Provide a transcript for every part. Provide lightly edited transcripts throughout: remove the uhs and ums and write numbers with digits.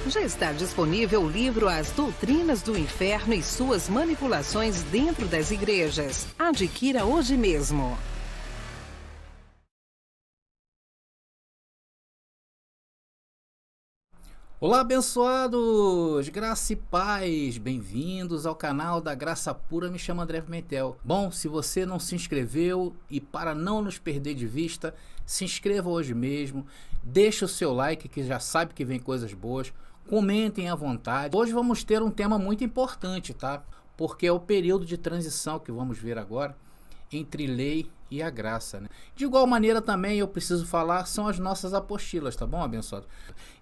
Já está disponível o livro As Doutrinas do Inferno e Suas Manipulações Dentro das Igrejas. Adquira hoje mesmo. Olá, abençoados! Graça e paz! Bem-vindos ao canal da Graça Pura. Me chamo André Pimentel. Bom, se você não se inscreveu e para não nos perder de vista, se inscreva hoje mesmo. Deixa o seu like, que já sabe que vem coisas boas. Comentem à vontade. Hoje vamos ter um tema muito importante, tá? Porque é o período de transição que vamos ver agora entre lei e a graça, né? De igual maneira também eu preciso falar são as nossas apostilas, tá bom, abençoado?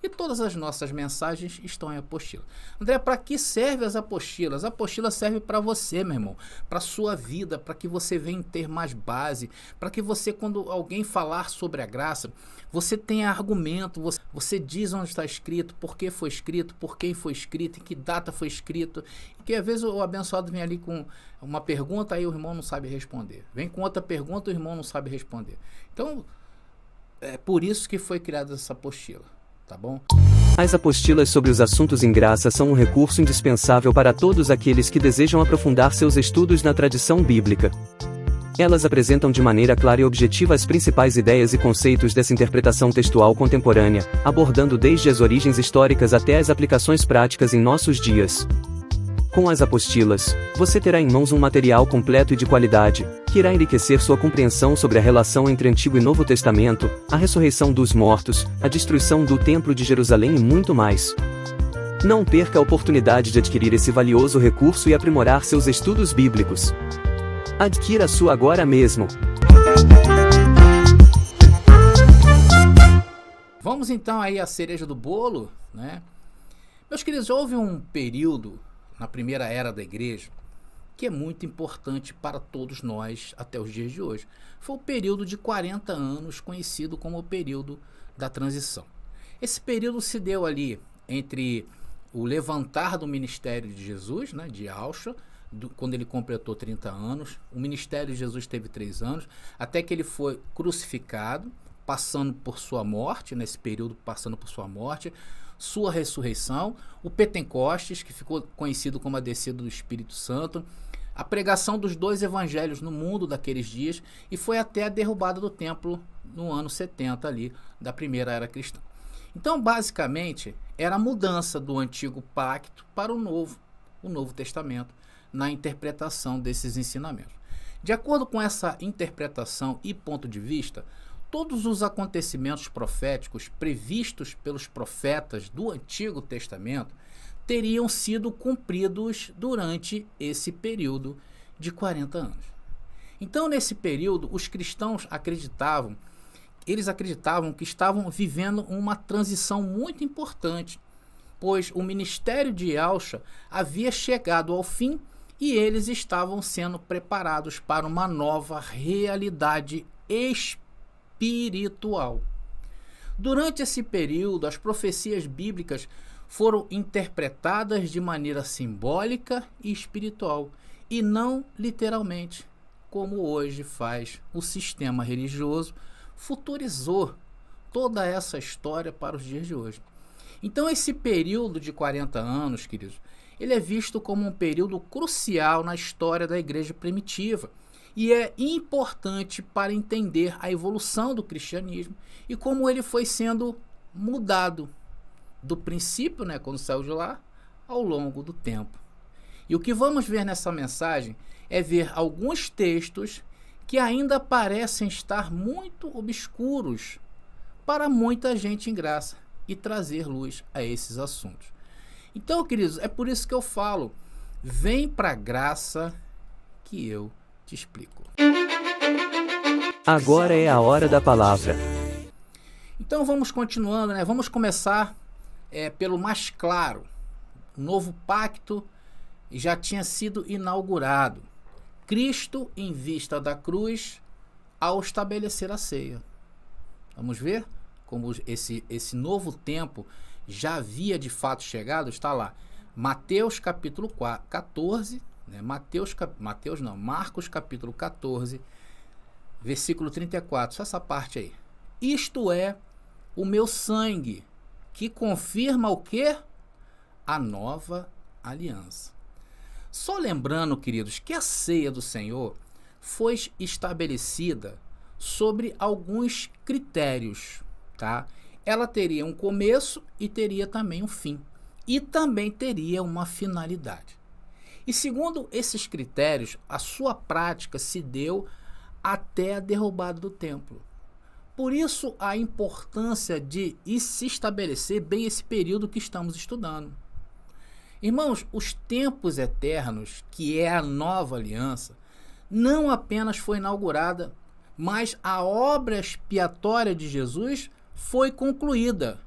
E todas as nossas mensagens estão em apostila. André, para que servem as apostilas? A apostila serve para você, meu irmão, para sua vida, para que você venha ter mais base, para que você, quando alguém falar sobre a graça, você tenha argumento, você diz onde está escrito, por que foi escrito, por quem foi escrito, em que data foi escrito. Porque às vezes o abençoado vem ali com uma pergunta, aí o irmão não sabe responder. Vem com outra pergunta, o irmão não sabe responder. Então, é por isso que foi criada essa apostila, tá bom? As apostilas sobre os assuntos em graça são um recurso indispensável para todos aqueles que desejam aprofundar seus estudos na tradição bíblica. Elas apresentam de maneira clara e objetiva as principais ideias e conceitos dessa interpretação textual contemporânea, abordando desde as origens históricas até as aplicações práticas em nossos dias. Com as apostilas, você terá em mãos um material completo e de qualidade, que irá enriquecer sua compreensão sobre a relação entre Antigo e Novo Testamento, a ressurreição dos mortos, a destruição do Templo de Jerusalém e muito mais. Não perca a oportunidade de adquirir esse valioso recurso e aprimorar seus estudos bíblicos. Adquira a sua agora mesmo. Vamos então aí à cereja do bolo, né? Meus queridos, houve um período na primeira era da igreja que é muito importante para todos nós até os dias de hoje. Foi o período de 40 anos, conhecido como o período da transição. Esse período se deu ali entre o levantar do ministério de Jesus, né, de Yahshua, quando ele completou 30 anos, o ministério de Jesus teve 3 anos, até que ele foi crucificado, passando por sua morte, nesse período passando por sua morte, sua ressurreição, o Pentecostes, que ficou conhecido como a descida do Espírito Santo, a pregação dos 2 evangelhos no mundo daqueles dias, e foi até a derrubada do templo no ano 70 ali, da primeira era cristã. Então, basicamente, era a mudança do antigo pacto para o Novo Testamento, na interpretação desses ensinamentos. De acordo com essa interpretação e ponto de vista, todos os acontecimentos proféticos previstos pelos profetas do Antigo Testamento teriam sido cumpridos durante esse período de 40 anos. Então, nesse período, os cristãos acreditavam que estavam vivendo uma transição muito importante, pois o ministério de Yahshua havia chegado ao fim e eles estavam sendo preparados para uma nova realidade espiritual. Durante esse período, as profecias bíblicas foram interpretadas de maneira simbólica e espiritual, e não literalmente, como hoje faz o sistema religioso, futurizou toda essa história para os dias de hoje. Então, esse período de 40 anos, queridos, ele é visto como um período crucial na história da igreja primitiva e é importante para entender a evolução do cristianismo e como ele foi sendo mudado do princípio, né, quando saiu de lá, ao longo do tempo. E o que vamos ver nessa mensagem é ver alguns textos que ainda parecem estar muito obscuros para muita gente em graça e trazer luz a esses assuntos. Então, queridos, é por isso que eu falo, vem para a graça que eu te explico. Agora é a hora da palavra. Então vamos continuando, né? Vamos começar pelo mais claro. O novo pacto já tinha sido inaugurado. Cristo em vista da cruz ao estabelecer a ceia. Vamos ver como esse novo tempo já havia de fato chegado. Está lá, Mateus capítulo 14, né? Marcos capítulo 14, versículo 34, só essa parte aí. Isto é o meu sangue, que confirma o quê? a nova aliança. Só lembrando, queridos, que a ceia do Senhor foi estabelecida sobre alguns critérios, tá? Ela teria um começo e teria também um fim. E também teria uma finalidade. E segundo esses critérios, a sua prática se deu até a derrubada do templo. Por isso a importância de se estabelecer bem esse período que estamos estudando. Irmãos, os tempos eternos, que é a nova aliança, não apenas foi inaugurada, mas a obra expiatória de Jesus foi concluída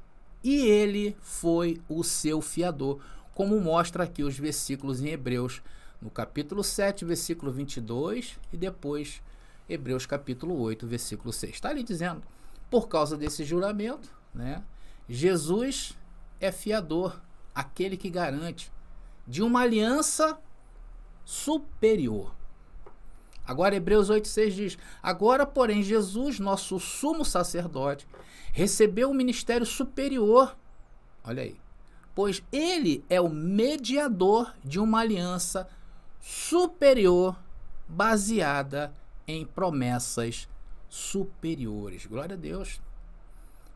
e ele foi o seu fiador, como mostra aqui os versículos em Hebreus, no capítulo 7, versículo 22 e depois Hebreus capítulo 8, versículo 6. Está ali dizendo, por causa desse juramento, né, Jesus é fiador, aquele que garante de uma aliança superior. Agora Hebreus 8,6 diz, agora porém Jesus, nosso sumo sacerdote, recebeu um ministério superior, olha aí, pois ele é o mediador de uma aliança superior baseada em promessas superiores. Glória a Deus.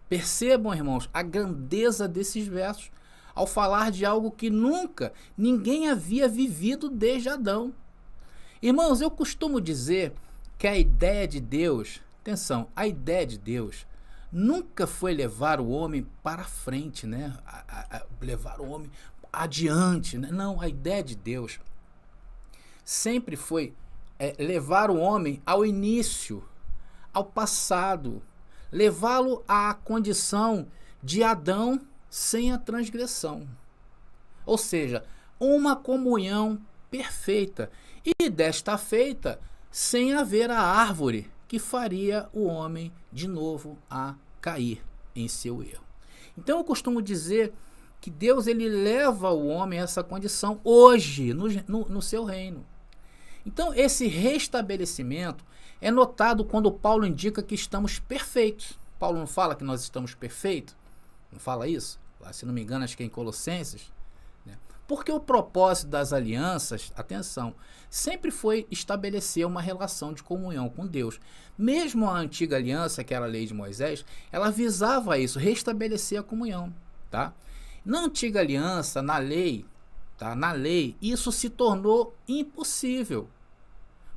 Percebam, irmãos, a grandeza desses versos ao falar de algo que nunca ninguém havia vivido desde Adão. Irmãos, eu costumo dizer que a ideia de Deus, atenção, a ideia de Deus nunca foi levar o homem para frente, né? Levar o homem adiante, né? Não, a ideia de Deus sempre foi levar o homem ao início, ao passado, levá-lo à condição de Adão sem a transgressão. Ou seja, uma comunhão perfeita. E desta feita, sem haver a árvore que faria o homem de novo a cair em seu erro. Então eu costumo dizer que Deus ele leva o homem a essa condição hoje, no seu reino. Então esse restabelecimento é notado quando Paulo indica que estamos perfeitos. Paulo não fala que nós estamos perfeitos? Não fala isso? Se não me engano, acho que é em Colossenses. Né? Porque o propósito das alianças, atenção, sempre foi estabelecer uma relação de comunhão com Deus. Mesmo a antiga aliança, que era a lei de Moisés, ela visava isso, restabelecer a comunhão. Tá? Na antiga aliança, na lei, isso se tornou impossível.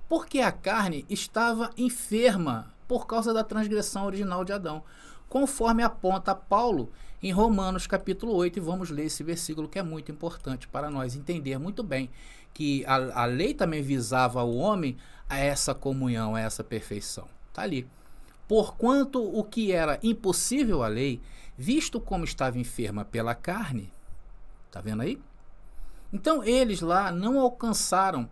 Porque a carne estava enferma por causa da transgressão original de Adão. Conforme aponta Paulo em Romanos capítulo 8, e vamos ler esse versículo que é muito importante para nós entender muito bem que a lei também visava o homem a essa comunhão, a essa perfeição. Está ali. Porquanto o que era impossível à lei, visto como estava enferma pela carne, está vendo aí? Então eles lá não alcançaram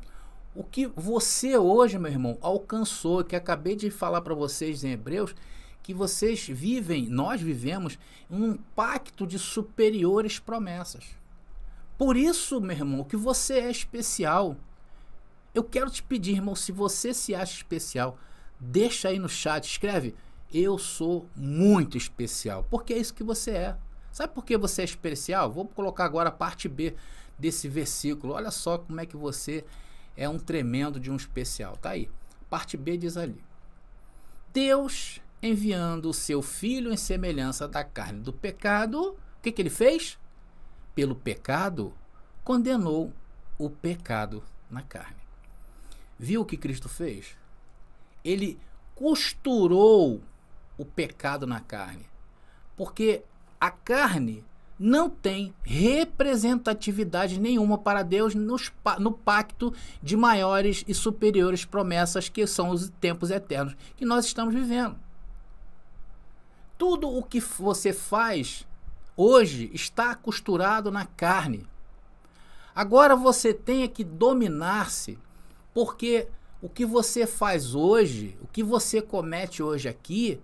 o que você hoje, meu irmão, alcançou, que acabei de falar para vocês em Hebreus, que vocês vivem, nós vivemos, um pacto de superiores promessas. Por isso, meu irmão, que você é especial. Eu quero te pedir, irmão, se você se acha especial, deixa aí no chat, escreve, eu sou muito especial, porque é isso que você é. Sabe por que você é especial? Vou colocar agora a parte B desse versículo. Olha só como é que você é um tremendo de um especial. Tá aí. Parte B diz ali. Deus, enviando o seu Filho em semelhança da carne do pecado, o que ele fez? Pelo pecado, condenou o pecado na carne. Viu o que Cristo fez? Ele costurou o pecado na carne. Porque a carne não tem representatividade nenhuma para Deus no pacto de maiores e superiores promessas que são os tempos eternos que nós estamos vivendo. Tudo o que você faz hoje está costurado na carne. Agora você tem que dominar-se, porque o que você faz hoje, o que você comete hoje aqui,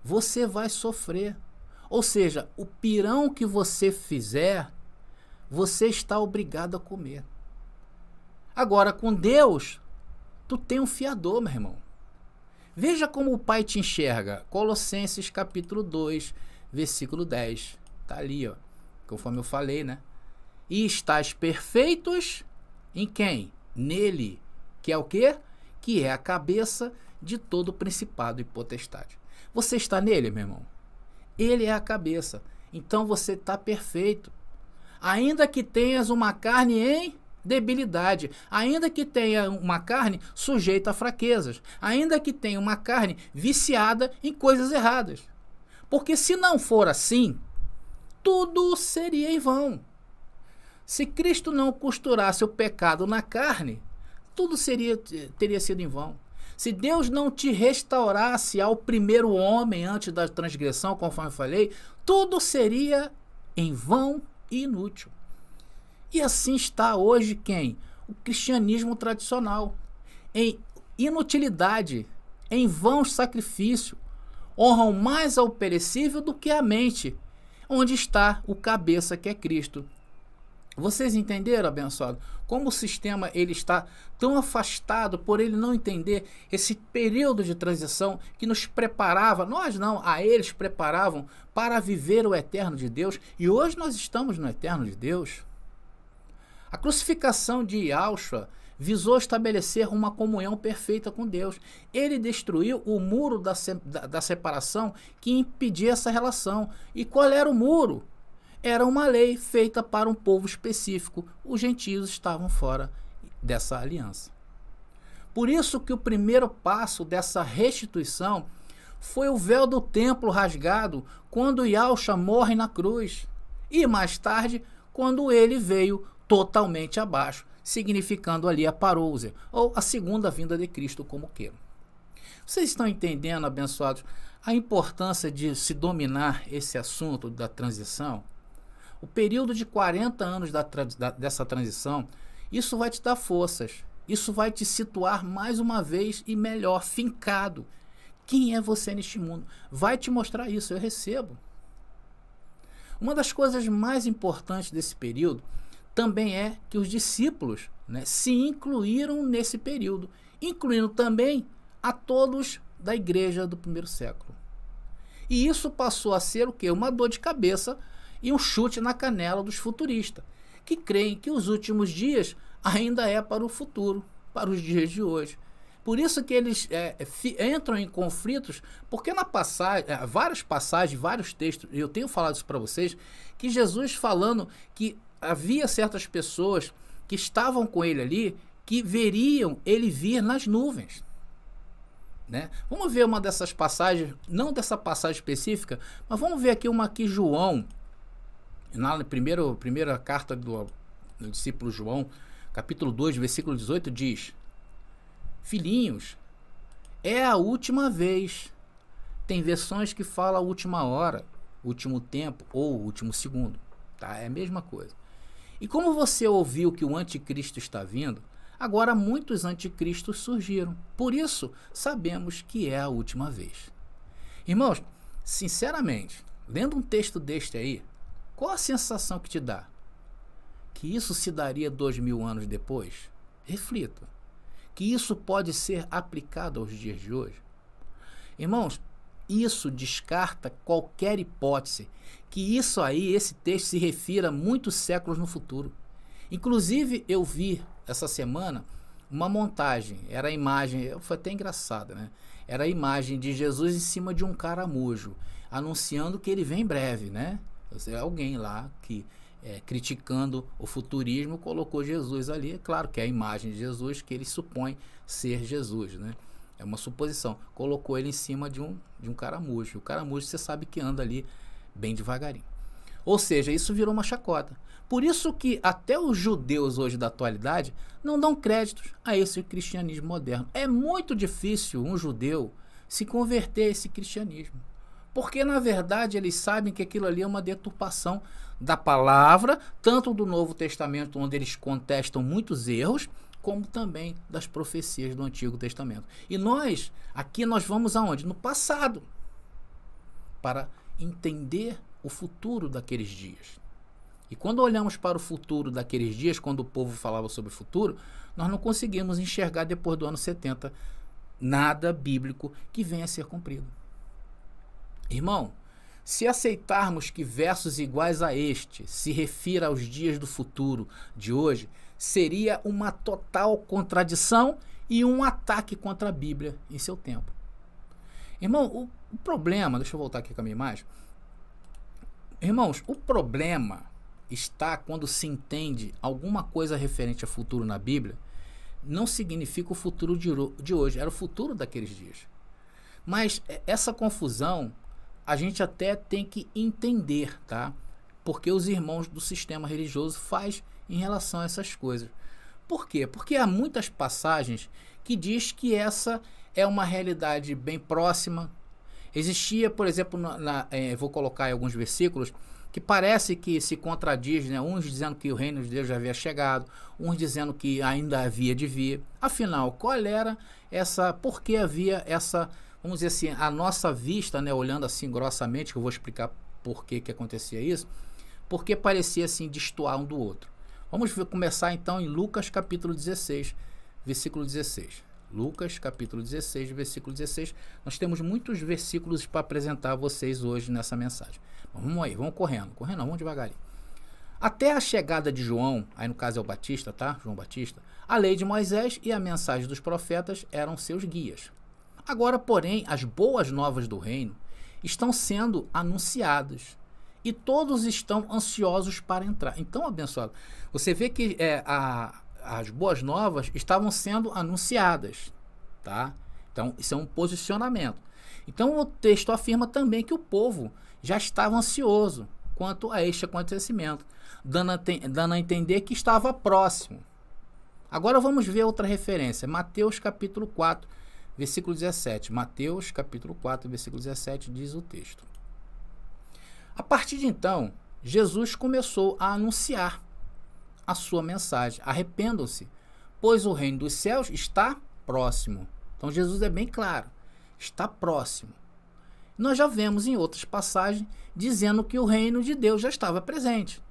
você vai sofrer. Ou seja, o pirão que você fizer, você está obrigado a comer. Agora, com Deus, tu tem um fiador, meu irmão. Veja como o Pai te enxerga. Colossenses capítulo 2, versículo 10. Está ali, ó. Conforme eu falei, né? E estáis perfeitos em quem? Nele, que é o quê? Que é a cabeça de todo principado e potestade. Você está nele, meu irmão? Ele é a cabeça. Então você está perfeito. Ainda que tenhas uma carne em debilidade, ainda que tenha uma carne sujeita a fraquezas, ainda que tenha uma carne viciada em coisas erradas. Porque se não for assim, tudo seria em vão. Se Cristo não costurasse o pecado na carne, tudo teria sido em vão. Se Deus não te restaurasse ao primeiro homem antes da transgressão, conforme eu falei, tudo seria em vão e inútil. E assim está hoje quem? O cristianismo tradicional. Em inutilidade, em vãos sacrifícios, honram mais ao perecível do que à mente, onde está o cabeça que é Cristo. Vocês entenderam, abençoado? Como o sistema ele está tão afastado por ele não entender esse período de transição que nos preparava, nós não, a eles preparavam para viver o eterno de Deus, e hoje nós estamos no eterno de Deus. A crucificação de Yahushua visou estabelecer uma comunhão perfeita com Deus. Ele destruiu o muro da separação que impedia essa relação. E qual era o muro? Era uma lei feita para um povo específico. Os gentios estavam fora dessa aliança. Por isso que o primeiro passo dessa restituição foi o véu do templo rasgado quando Yahushua morre na cruz. E mais tarde, quando ele veio totalmente abaixo, significando ali a parousia, ou a segunda vinda de Cristo, como queiram. Vocês estão entendendo, abençoados, a importância de se dominar esse assunto da transição? O período de 40 anos dessa transição, isso vai te dar forças, isso vai te situar mais uma vez e melhor, fincado. Quem é você neste mundo? Vai te mostrar isso, eu recebo. Uma das coisas mais importantes desse período também é que os discípulos, se incluíram nesse período, incluindo também a todos da igreja do primeiro século. E isso passou a ser o quê? Uma dor de cabeça e um chute na canela dos futuristas, que creem que os últimos dias ainda é para o futuro, para os dias de hoje. Por isso que eles entram em conflitos, porque na passagem, várias passagens, vários textos, eu tenho falado isso para vocês, que Jesus falando que havia certas pessoas que estavam com ele ali, que veriam ele vir nas nuvens. Vamos ver uma dessas passagens, não dessa passagem específica, mas vamos ver aqui uma que João, na primeira carta do discípulo João, capítulo 2, versículo 18, diz: filhinhos, é a última vez. Tem versões que falam a última hora, último tempo ou último segundo. Tá? É a mesma coisa. E como você ouviu que o anticristo está vindo, agora muitos anticristos surgiram. Por isso, sabemos que é a última vez. Irmãos, sinceramente, lendo um texto deste aí, qual a sensação que te dá? Que isso se daria 2000 anos depois? Reflita. Que isso pode ser aplicado aos dias de hoje? Irmãos, isso descarta qualquer hipótese que isso aí, esse texto se refira a muitos séculos no futuro. Inclusive, eu vi essa semana uma montagem, era a imagem, foi até engraçada, Era a imagem de Jesus em cima de um caramujo, anunciando que ele vem em breve, Alguém lá que, criticando o futurismo, colocou Jesus ali. É claro que é a imagem de Jesus que ele supõe ser Jesus, É uma suposição. Colocou ele em cima de um caramujo. O caramujo, você sabe que anda ali bem devagarinho. Ou seja, isso virou uma chacota. Por isso que até os judeus hoje da atualidade não dão créditos a esse cristianismo moderno. É muito difícil um judeu se converter a esse cristianismo. Porque, na verdade, eles sabem que aquilo ali é uma deturpação da palavra, tanto do Novo Testamento, onde eles contestam muitos erros, como também das profecias do Antigo Testamento. E aqui nós vamos aonde? No passado, para entender o futuro daqueles dias. E quando olhamos para o futuro daqueles dias, quando o povo falava sobre o futuro, nós não conseguimos enxergar depois do ano 70 nada bíblico que venha a ser cumprido. Irmão, Se aceitarmos que versos iguais a este se refira aos dias do futuro de hoje, seria uma total contradição e um ataque contra a Bíblia em seu tempo. Irmão, o problema, deixa eu voltar aqui com a minha imagem. Irmãos, o problema está quando se entende alguma coisa referente a futuro na Bíblia, não significa o futuro de hoje, era o futuro daqueles dias. Mas essa confusão a gente até tem que entender, tá? Porque os irmãos do sistema religioso faz em relação a essas coisas. Por quê? Porque há muitas passagens que diz que essa é uma realidade bem próxima. Existia, por exemplo, vou colocar aí alguns versículos que parece que se contradiz, né? Uns dizendo que o reino de Deus já havia chegado, uns dizendo que ainda havia de vir. Afinal, qual era essa, por que havia essa, vamos dizer assim, a nossa vista, né, olhando assim grossamente, que eu vou explicar por que acontecia isso, porque parecia assim destoar um do outro. Vamos começar então em Lucas capítulo 16, versículo 16. Lucas capítulo 16, versículo 16. Nós temos muitos versículos para apresentar a vocês hoje nessa mensagem. Vamos aí, vamos correndo, vamos devagarinho. Até a chegada de João, aí no caso é o Batista, tá? João Batista, a lei de Moisés e a mensagem dos profetas eram seus guias. Agora, porém, as boas novas do reino estão sendo anunciadas e todos estão ansiosos para entrar. Então, abençoado, você vê que as boas novas estavam sendo anunciadas, tá? Então, isso é um posicionamento. Então, o texto afirma também que o povo já estava ansioso quanto a este acontecimento, dando a entender que estava próximo. Agora vamos ver outra referência, Mateus capítulo 4, versículo 17. Mateus capítulo 4, versículo 17 diz o texto. A partir de então, Jesus começou a anunciar a sua mensagem. Arrependam-se, pois o reino dos céus está próximo. Então Jesus é bem claro, está próximo. Nós já vemos em outras passagens dizendo que o reino de Deus já estava presente.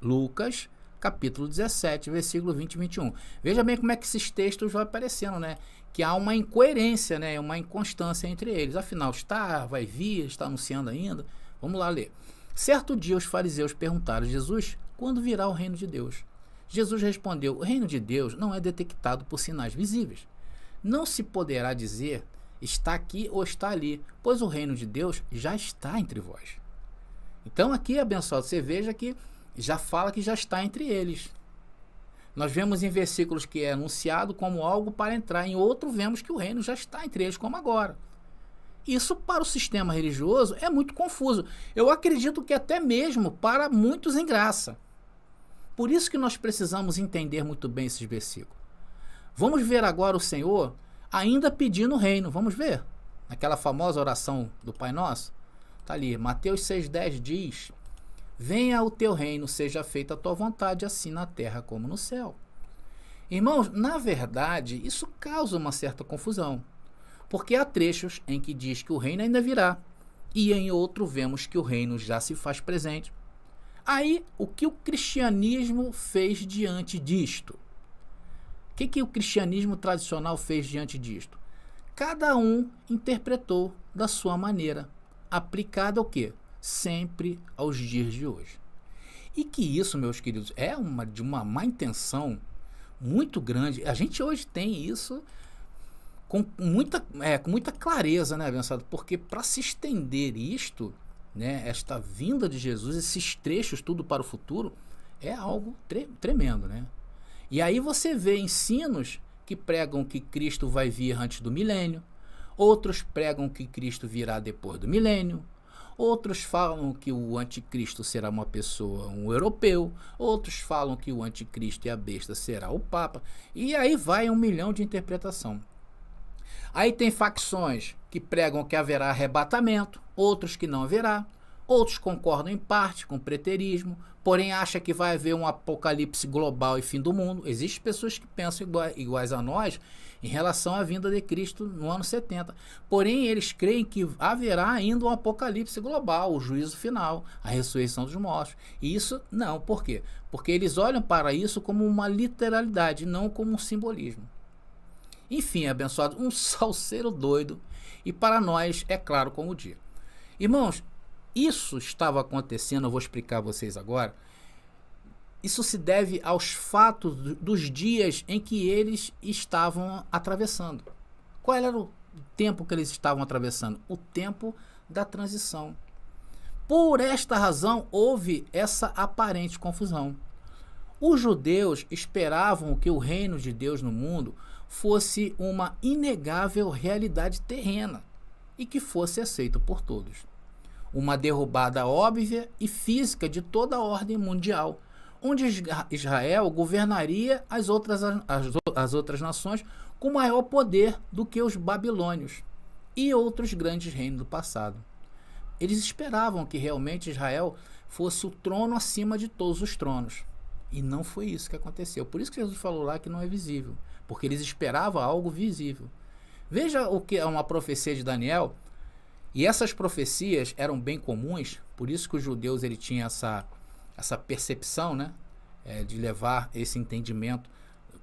Lucas capítulo 17, versículo 20 e 21. Veja bem como é que esses textos vão aparecendo, né? Que há uma incoerência, né? Uma inconstância entre eles. Afinal, vai vir, está anunciando ainda. Vamos lá ler. Certo dia os fariseus perguntaram a Jesus, quando virá o reino de Deus? Jesus respondeu, o reino de Deus não é detectado por sinais visíveis. Não se poderá dizer, está aqui ou está ali, pois o reino de Deus já está entre vós. Então aqui, abençoado, você veja que já fala que já está entre eles. Nós vemos em versículos que é anunciado como algo para entrar, em outro vemos que o reino já está entre eles como agora. Isso para o sistema religioso é muito confuso. Eu acredito que até mesmo para muitos em graça. Por isso que nós precisamos entender muito bem esses versículos. Vamos ver agora o Senhor ainda pedindo o reino. Vamos ver? Naquela famosa oração do Pai Nosso. Está ali, Mateus 6,10 diz, venha o teu reino, seja feita a tua vontade, assim na terra como no céu. Irmãos, na verdade, isso causa uma certa confusão. Porque há trechos em que diz que o reino ainda virá, e em outro vemos que o reino já se faz presente. Aí, o que o cristianismo fez diante disto? O que o cristianismo tradicional fez diante disto? Cada um interpretou da sua maneira, aplicada ao quê? Sempre aos dias de hoje. E que isso, meus queridos, é de uma má intenção muito grande. A gente hoje tem isso com muita clareza, né, abençoado? Porque para se estender isto, né, esta vinda de Jesus, esses trechos, tudo para o futuro, é algo tremendo, né? E aí você vê ensinos que pregam que Cristo vai vir antes do milênio, outros pregam que Cristo virá depois do milênio, outros falam que o anticristo será uma pessoa, um europeu, outros falam que o anticristo e a besta será o Papa, e aí vai 1 milhão de interpretação. Aí tem facções que pregam que haverá arrebatamento, outros que não haverá, outros concordam em parte com o preterismo, porém acham que vai haver um apocalipse global e fim do mundo. Existem pessoas que pensam iguais a nós em relação à vinda de Cristo no ano 70. Porém, eles creem que haverá ainda um apocalipse global, o juízo final, a ressurreição dos mortos. E isso não, por quê? Porque eles olham para isso como uma literalidade, não como um simbolismo. Enfim, abençoado, um salseiro doido, e para nós é claro como o dia. Irmãos, isso estava acontecendo, eu vou explicar a vocês agora. Isso se deve aos fatos dos dias em que eles estavam atravessando. Qual era o tempo que eles estavam atravessando? O tempo da transição. Por esta razão, houve essa aparente confusão. Os judeus esperavam que o reino de Deus no mundo fosse uma inegável realidade terrena e que fosse aceito por todos. Uma derrubada óbvia e física de toda a ordem mundial, onde Israel governaria as outras nações com maior poder do que os babilônios e outros grandes reinos do passado. Eles esperavam que realmente Israel fosse o trono acima de todos os tronos. E não foi isso que aconteceu. Por isso que Jesus falou lá que não é visível, porque eles esperavam algo visível. Veja o que é uma profecia de Daniel, e essas profecias eram bem comuns, por isso que os judeus ele tinha essa percepção, né, de levar esse entendimento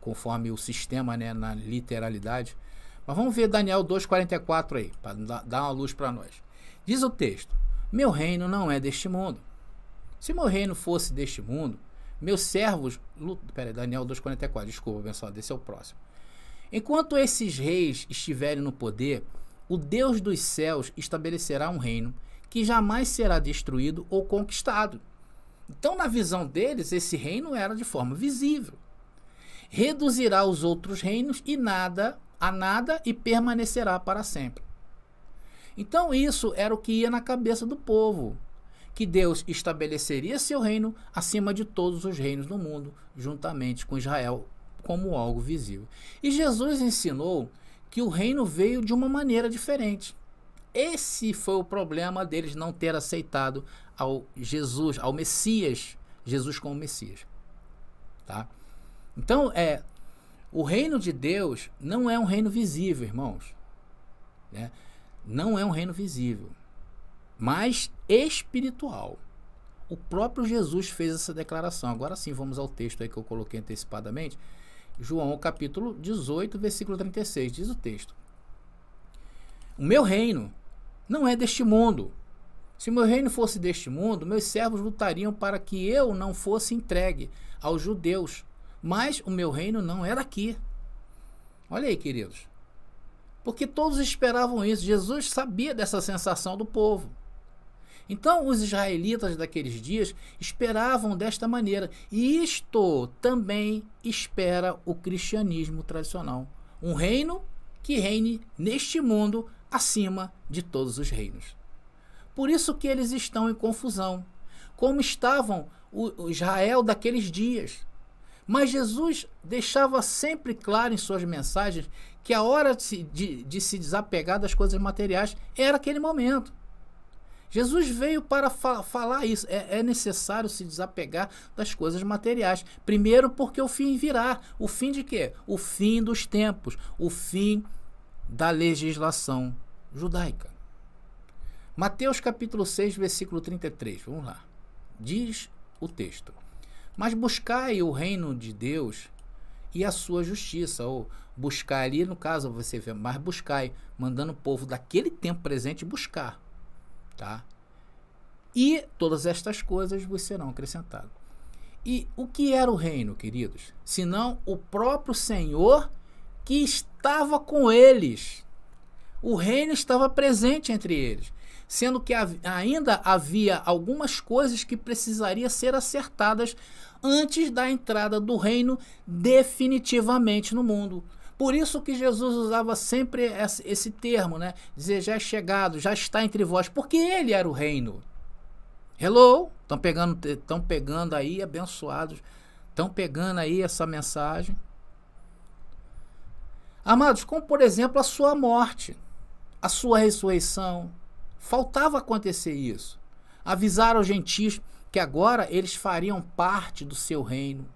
conforme o sistema, né, na literalidade. Mas vamos ver Daniel 2,44 aí, para dar uma luz para nós. Diz o texto: meu reino não é deste mundo. Se meu reino fosse deste mundo, meus servos... Daniel 2,44, desculpa, abençoado, esse é o próximo. Enquanto esses reis estiverem no poder, o Deus dos céus estabelecerá um reino que jamais será destruído ou conquistado. Então, na visão deles, esse reino era de forma visível. Reduzirá os outros reinos a nada e permanecerá para sempre. Então, isso era o que ia na cabeça do povo, que Deus estabeleceria seu reino acima de todos os reinos do mundo, juntamente com Israel, como algo visível. E Jesus ensinou que o reino veio de uma maneira diferente. Esse foi o problema deles não ter aceitado ao Messias, Jesus como Messias. Tá? Então, o reino de Deus não é um reino visível, irmãos. Né? Não é um reino visível, mas espiritual. O próprio Jesus fez essa declaração. Agora sim, vamos ao texto aí que eu coloquei antecipadamente. João capítulo 18, versículo 36, diz o texto: o meu reino não é deste mundo. Se o meu reino fosse deste mundo, meus servos lutariam para que eu não fosse entregue aos judeus. Mas o meu reino não é daqui. Olha aí, queridos. Porque todos esperavam isso. Jesus sabia dessa sensação do povo. Então, os israelitas daqueles dias esperavam desta maneira. E isto também espera o cristianismo tradicional. Um reino que reine neste mundo acima de todos os reinos. Por isso que eles estão em confusão, como estavam o Israel daqueles dias. Mas Jesus deixava sempre claro em suas mensagens que a hora de se desapegar das coisas materiais era aquele momento. Jesus veio para falar isso. É necessário se desapegar das coisas materiais. Primeiro porque o fim virá. O fim de quê? O fim dos tempos. O fim da legislação judaica. Mateus capítulo 6, versículo 33. Vamos lá. Diz o texto: mas buscai o reino de Deus e a sua justiça. Ou buscar ali, no caso, você vê, mas buscai, mandando o povo daquele tempo presente buscar. Tá? E todas estas coisas vos serão acrescentadas. E o que era o reino, queridos? Senão o próprio Senhor que estava com eles. O reino estava presente entre eles, sendo que ainda havia algumas coisas que precisariam ser acertadas antes da entrada do reino definitivamente no mundo. Por isso que Jesus usava sempre esse termo, né? Dizer, já é chegado, já está entre vós, porque ele era o reino. Hello? Estão pegando aí, abençoados, estão pegando aí essa mensagem. Amados, como por exemplo a sua morte, a sua ressurreição. Faltava acontecer isso. Avisar aos gentios que agora eles fariam parte do seu reino.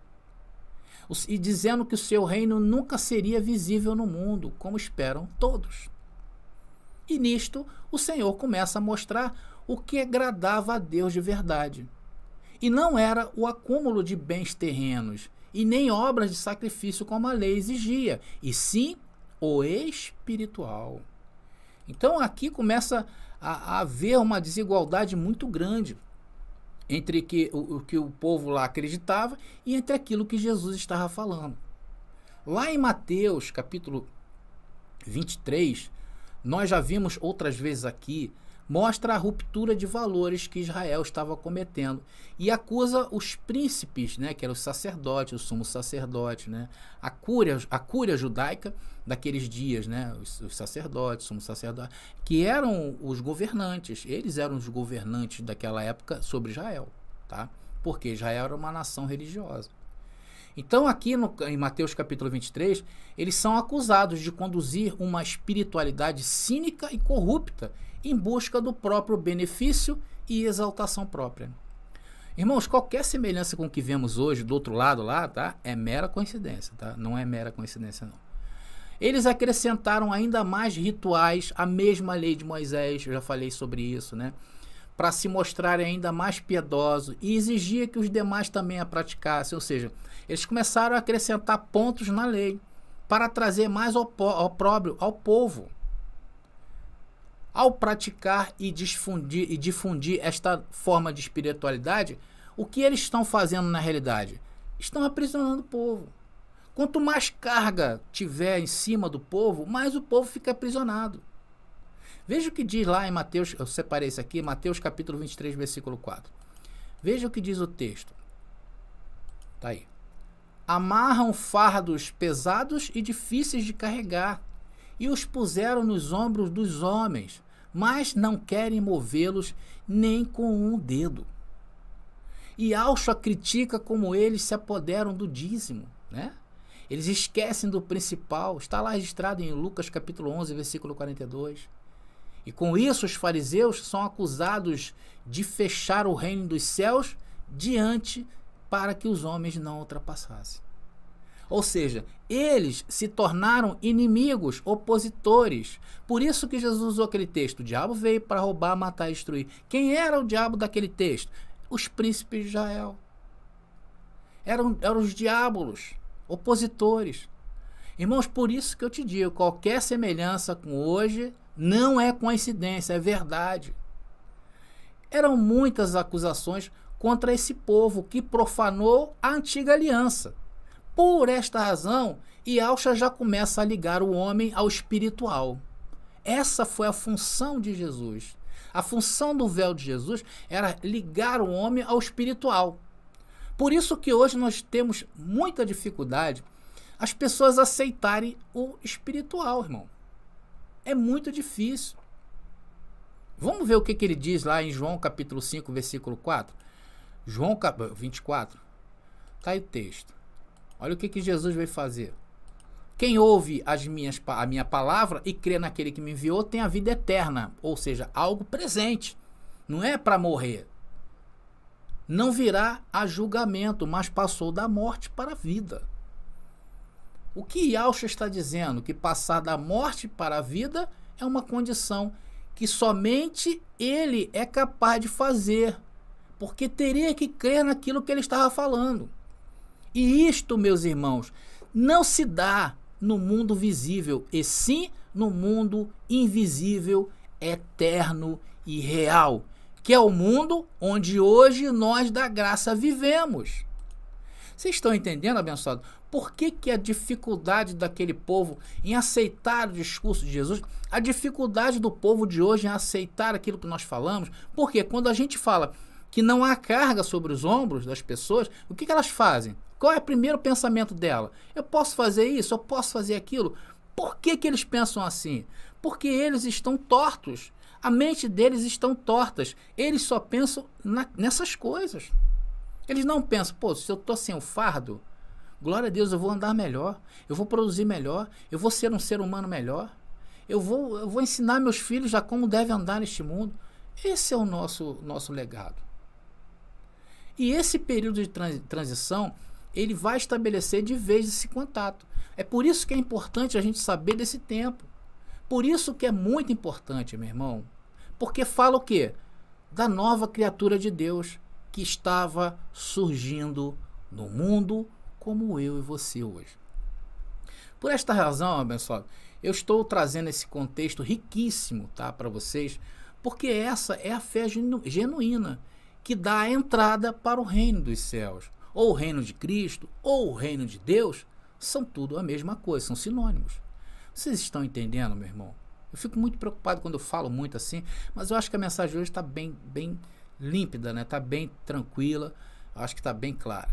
E dizendo que o seu reino nunca seria visível no mundo, como esperam todos. E nisto, o Senhor começa a mostrar o que agradava a Deus de verdade. E não era o acúmulo de bens terrenos, e nem obras de sacrifício como a lei exigia, e sim o espiritual. Então aqui começa a haver uma desigualdade muito grande entre o que o povo lá acreditava e entre aquilo que Jesus estava falando. Lá em Mateus, capítulo 23, nós já vimos outras vezes aqui, mostra a ruptura de valores que Israel estava cometendo e acusa os príncipes, né, que eram os sacerdotes, o sumo sacerdote, né, a cúria judaica daqueles dias, né, os sacerdotes, sumo sacerdote, que eram os governantes, eles eram os governantes daquela época sobre Israel, tá? Porque Israel era uma nação religiosa. Então aqui em Mateus capítulo 23, eles são acusados de conduzir uma espiritualidade cínica e corrupta em busca do próprio benefício e exaltação própria. Irmãos, qualquer semelhança com o que vemos hoje do outro lado lá, tá? É mera coincidência, tá? Não é mera coincidência, não. Eles acrescentaram ainda mais rituais à mesma lei de Moisés, eu já falei sobre isso, né? Para se mostrarem ainda mais piedosos e exigia que os demais também a praticassem, ou seja, eles começaram a acrescentar pontos na lei para trazer mais opróbrio ao povo. Ao praticar e difundir esta forma de espiritualidade, o que eles estão fazendo na realidade? Estão aprisionando o povo. Quanto mais carga tiver em cima do povo, mais o povo fica aprisionado. Veja o que diz lá em Mateus, eu separei isso aqui, Mateus capítulo 23, versículo 4. Veja o que diz o texto. Tá aí. Amarram fardos pesados e difíceis de carregar, e os puseram nos ombros dos homens, mas não querem movê-los nem com um dedo. E Alcha critica como eles se apoderam do dízimo, né? Eles esquecem do principal, está lá registrado em Lucas capítulo 11, versículo 42. E com isso os fariseus são acusados de fechar o reino dos céus diante para que os homens não ultrapassassem. Ou seja, eles se tornaram inimigos, opositores. Por isso que Jesus usou aquele texto. O diabo veio para roubar, matar e destruir. Quem era o diabo daquele texto? Os príncipes de Israel. Eram os diabolos, opositores. Irmãos, por isso que eu te digo, qualquer semelhança com hoje não é coincidência, é verdade. Eram muitas acusações contra esse povo que profanou a antiga aliança. Por esta razão, Yahshua já começa a ligar o homem ao espiritual. Essa foi a função de Jesus. A função do véu de Jesus era ligar o homem ao espiritual. Por isso que hoje nós temos muita dificuldade as pessoas aceitarem o espiritual, irmão. É muito difícil. Vamos ver o que ele diz lá em João capítulo 5, versículo 4. João 24. Está aí o texto. Olha o que Jesus veio fazer. Quem ouve a minha palavra e crê naquele que me enviou tem a vida eterna. Ou seja, algo presente. Não é para morrer. Não virá a julgamento, mas passou da morte para a vida. O que Yahshua está dizendo? Que passar da morte para a vida é uma condição que somente ele é capaz de fazer. Porque teria que crer naquilo que ele estava falando. E isto, meus irmãos, não se dá no mundo visível, e sim no mundo invisível, eterno e real, que é o mundo onde hoje nós da graça vivemos. Vocês estão entendendo, abençoado? Por que a dificuldade daquele povo em aceitar o discurso de Jesus, a dificuldade do povo de hoje em aceitar aquilo que nós falamos? Porque quando a gente fala que não há carga sobre os ombros das pessoas, o que elas fazem? Qual é o primeiro pensamento dela? Eu posso fazer isso? Eu posso fazer aquilo? Por que eles pensam assim? Porque eles estão tortos. A mente deles estão tortas. Eles só pensam nessas coisas. Eles não pensam, pô, se eu estou sem o fardo, glória a Deus, eu vou andar melhor, eu vou produzir melhor, eu vou ser um ser humano melhor, eu vou ensinar meus filhos já como devem andar neste mundo. Esse é o nosso legado. E esse período de transição, ele vai estabelecer de vez esse contato. É por isso que é importante a gente saber desse tempo. Por isso que é muito importante, meu irmão. Porque fala o quê? Da nova criatura de Deus que estava surgindo no mundo como eu e você hoje. Por esta razão, abençoado, eu estou trazendo esse contexto riquíssimo, tá, para vocês, Porque essa é a fé genuína, que dá a entrada para o reino dos céus. Ou o reino de Cristo, ou o reino de Deus, são tudo a mesma coisa, são sinônimos. Vocês estão entendendo, meu irmão? Eu fico muito preocupado quando eu falo muito assim, mas eu acho que a mensagem hoje está bem límpida, né? Está bem tranquila, acho que está bem clara.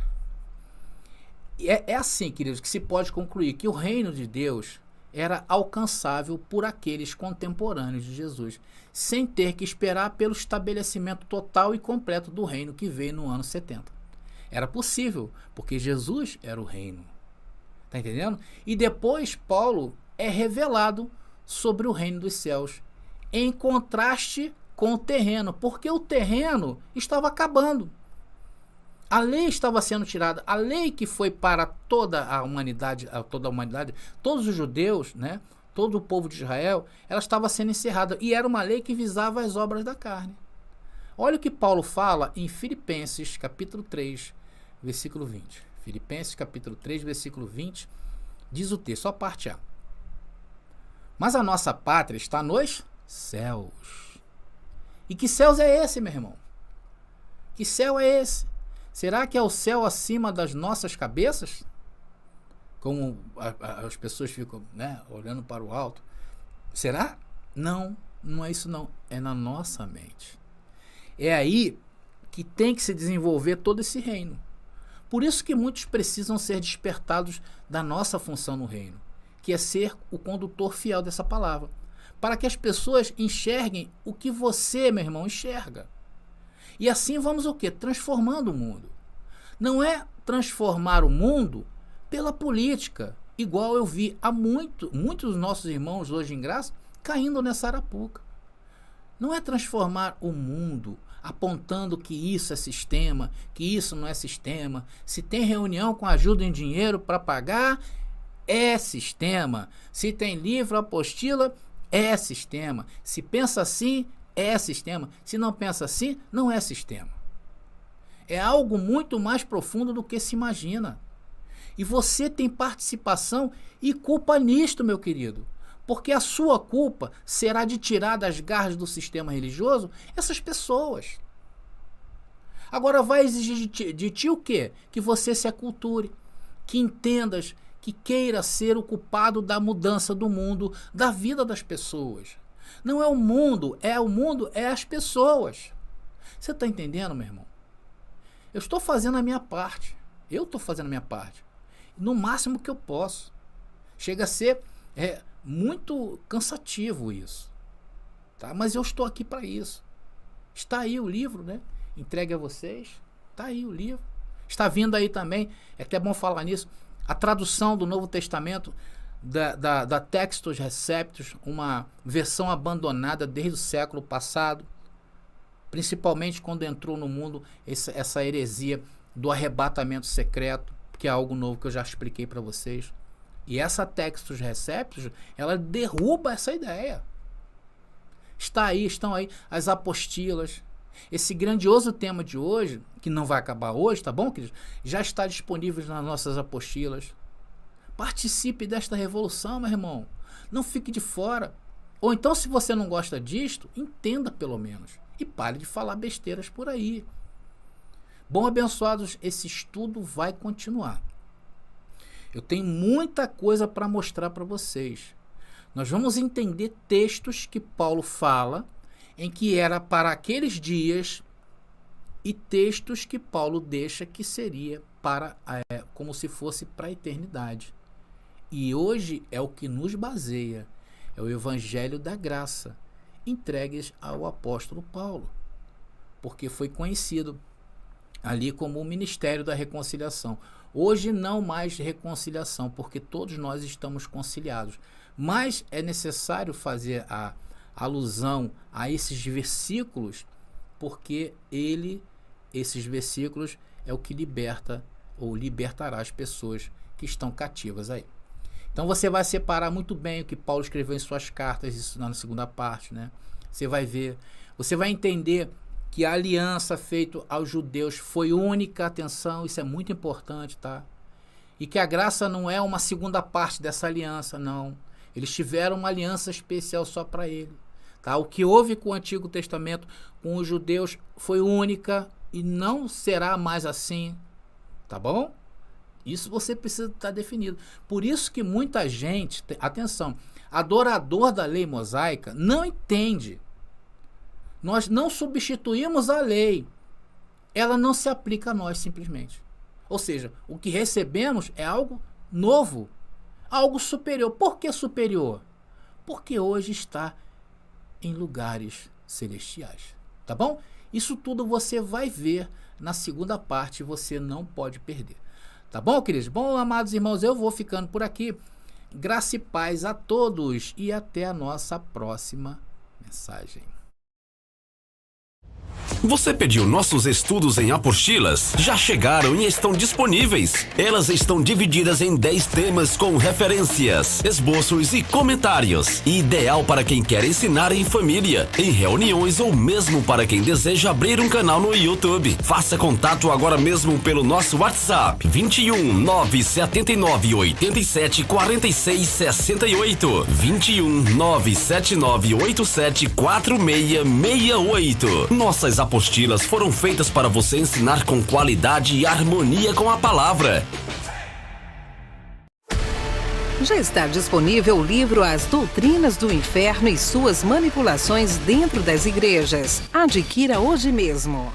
E é assim, queridos, que se pode concluir que o reino de Deus era alcançável por aqueles contemporâneos de Jesus, sem ter que esperar pelo estabelecimento total e completo do reino que veio no ano 70. Era possível, porque Jesus era o reino. Tá entendendo? E depois Paulo é revelado sobre o reino dos céus, em contraste com o terreno, porque o terreno estava acabando. A lei estava sendo tirada, a lei que foi para toda a humanidade, todos os judeus, né, todo o povo de Israel, ela estava sendo encerrada, e era uma lei que visava as obras da carne. Olha o que Paulo fala em Filipenses, capítulo 3, versículo 20. Filipenses, capítulo 3, versículo 20, diz o texto, só a parte A. Mas a nossa pátria está nos céus. E que céus é esse, meu irmão? Que céu é esse? Será que é o céu acima das nossas cabeças? Como as pessoas ficam, né, olhando para o alto. Será? Não, não é isso não. É na nossa mente. É aí que tem que se desenvolver todo esse reino. Por isso que muitos precisam ser despertados da nossa função no reino, que é ser o condutor fiel dessa palavra, para que as pessoas enxerguem o que você, meu irmão, enxerga. E assim vamos o quê? Transformando o mundo. Não é transformar o mundo pela política, igual eu vi há muitos dos nossos irmãos hoje em graça caindo nessa arapuca. Não é transformar o mundo apontando que isso é sistema, que isso não é sistema. Se tem reunião com ajuda em dinheiro para pagar, é sistema. Se tem livro, apostila, é sistema. Se pensa assim, é sistema. Se não pensa assim, não é sistema. É algo muito mais profundo do que se imagina. E você tem participação e culpa nisto, meu querido. Porque a sua culpa será de tirar das garras do sistema religioso essas pessoas. Agora vai exigir de ti o quê? Que você se aculture, que entendas, que queira ser o culpado da mudança do mundo, da vida das pessoas. Não é o mundo, é as pessoas. Você está entendendo, meu irmão? Eu estou fazendo a minha parte. No máximo que eu posso. Chega a ser muito cansativo isso. Tá? Mas eu estou aqui para isso. Está aí o livro, né? Entregue a vocês. Está aí o livro. Está vindo aí também, é até bom falar nisso, a tradução do Novo Testamento da Textus Receptus, uma versão abandonada desde o século passado, principalmente quando entrou no mundo essa heresia do arrebatamento secreto, que é algo novo que eu já expliquei para vocês. E essa Textus Receptus, ela derruba essa ideia. Estão aí as apostilas. Esse grandioso tema de hoje, que não vai acabar hoje, tá bom, queridos? Já está disponível nas nossas apostilas. Participe desta revolução, meu irmão. Não fique de fora. Ou então, se você não gosta disto, entenda pelo menos. E pare de falar besteiras por aí. Bom, abençoados, esse estudo vai continuar. Eu tenho muita coisa para mostrar para vocês. Nós vamos entender textos que Paulo fala em que era para aqueles dias e textos que Paulo deixa que seria para como se fosse para a eternidade. E hoje é o que nos baseia, é o Evangelho da Graça, entregues ao apóstolo Paulo, porque foi conhecido ali como o Ministério da Reconciliação. Hoje não mais reconciliação, porque todos nós estamos conciliados, mas é necessário fazer a alusão a esses versículos, porque esses versículos é o que liberta ou libertará as pessoas que estão cativas aí. Então você vai separar muito bem o que Paulo escreveu em suas cartas, isso na segunda parte, né? Você vai ver, você vai entender que a aliança feita aos judeus foi única, atenção, isso é muito importante, tá? E que a graça não é uma segunda parte dessa aliança, não. Eles tiveram uma aliança especial só para ele. Tá? O que houve com o Antigo Testamento, com os judeus, foi única e não será mais assim. Tá bom? Isso você precisa estar definido. Por isso que muita gente, atenção, adorador da lei mosaica não entende. Nós não substituímos a lei. Ela não se aplica a nós simplesmente. Ou seja, o que recebemos é algo novo, algo superior. Por que superior? Porque hoje está em lugares celestiais. Tá bom? Isso tudo você vai ver na segunda parte, você não pode perder. Tá bom, queridos? Bom, amados irmãos, eu vou ficando por aqui. Graça e paz a todos e até a nossa próxima mensagem. Você pediu nossos estudos em apostilas? Já chegaram e estão disponíveis. Elas estão divididas em 10 temas com referências, esboços e comentários. Ideal para quem quer ensinar em família, em reuniões ou mesmo para quem deseja abrir um canal no YouTube. Faça contato agora mesmo pelo nosso WhatsApp 21 979 87 46 68 21 979 87 4668. Nossas apostilas foram feitas para você ensinar com qualidade e harmonia com a palavra. Já está disponível o livro As Doutrinas do Inferno e Suas Manipulações Dentro das Igrejas. Adquira hoje mesmo.